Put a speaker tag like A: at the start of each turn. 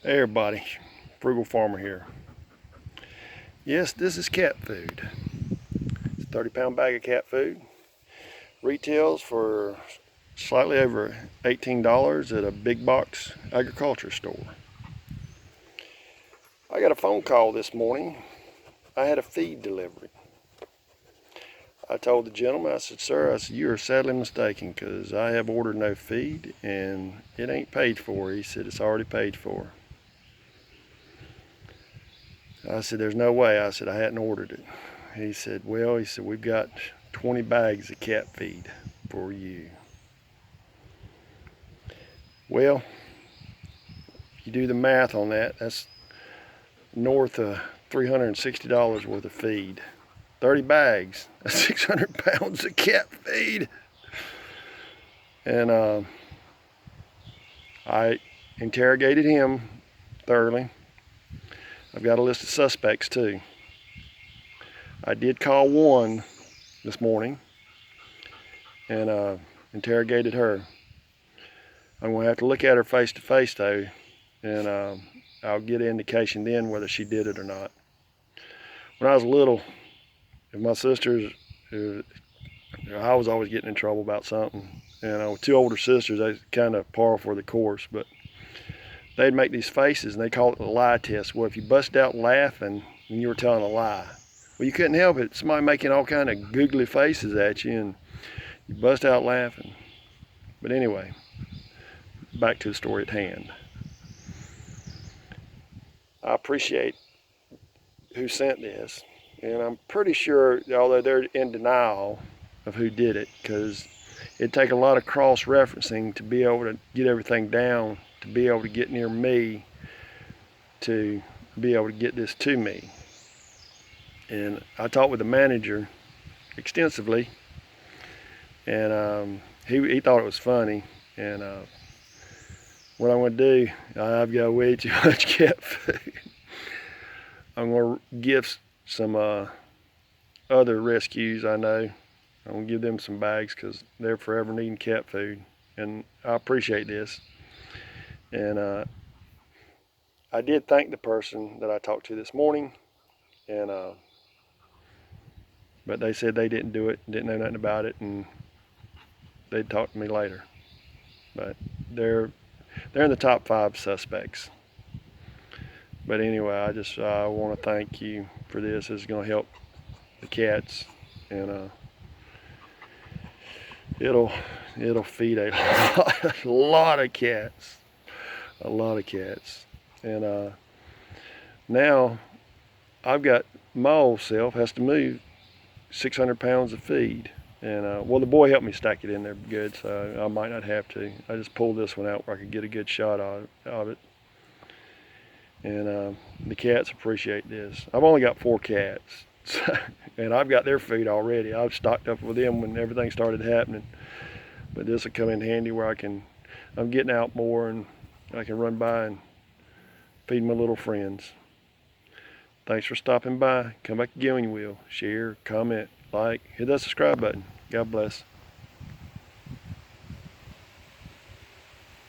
A: Hey everybody, Frugal Farmer here. Yes, this is cat food. It's a 30-pound bag of cat food. Retails for slightly over $18 at a big box agriculture store. I got a phone call this morning. I had a feed delivery. I told the gentleman, I said, sir, you are sadly mistaken because I have ordered no feed and it ain't paid for. He said, it's already paid for. I said, there's no way. I said, I hadn't ordered it. He said, well, we've got 20 bags of cat feed for you. Well, if you do the math on that, that's north of $360 worth of feed. 30 bags, that's 600 pounds of cat feed. And I interrogated him thoroughly. I've got a list of suspects too. I did call one this morning and interrogated her. I'm going to have to look at her face to face though, and I'll get an indication then whether she did it or not. When I was little, if my sisters, I was always getting in trouble about something. And with two older sisters, they kind of par for the course, but they'd make these faces and they call it the lie test. Well, if you bust out laughing and you were telling a lie, well, you couldn't help it. Somebody making all kind of googly faces at you and you bust out laughing. But anyway, back to the story at hand. I appreciate who sent this, and I'm pretty sure, although they're in denial of who did it, because it'd take a lot of cross-referencing to be able to get everything down, to be able to get near me, to be able to get this to me. And I talked with the manager extensively, and he thought it was funny. And what I'm going to do, I've got way too much cat food. I'm going to give some other rescues I know. I'm going to give them some bags because they're forever needing cat food. And I appreciate this. And I did thank the person that I talked to this morning. And but they said they didn't do it, didn't know nothing about it, and they'd talk to me later. But they're in the top 5 suspects. But anyway, I want to thank you for this. This is going to help the cats, and it'll feed a lot of cats, And now I've got my old self has to move 600 pounds of feed. And well, the boy helped me stack it in there good, so I might not have to. I just pulled this one out where I could get a good shot of it. And the cats appreciate this. I've only got 4 cats, and I've got their food already. I've stocked up with them when everything started happening. But this will come in handy where I'm getting out more and I can run by and feed my little friends. Thanks for stopping by. Come back again when you will. Share, comment, like, hit that subscribe button. God bless.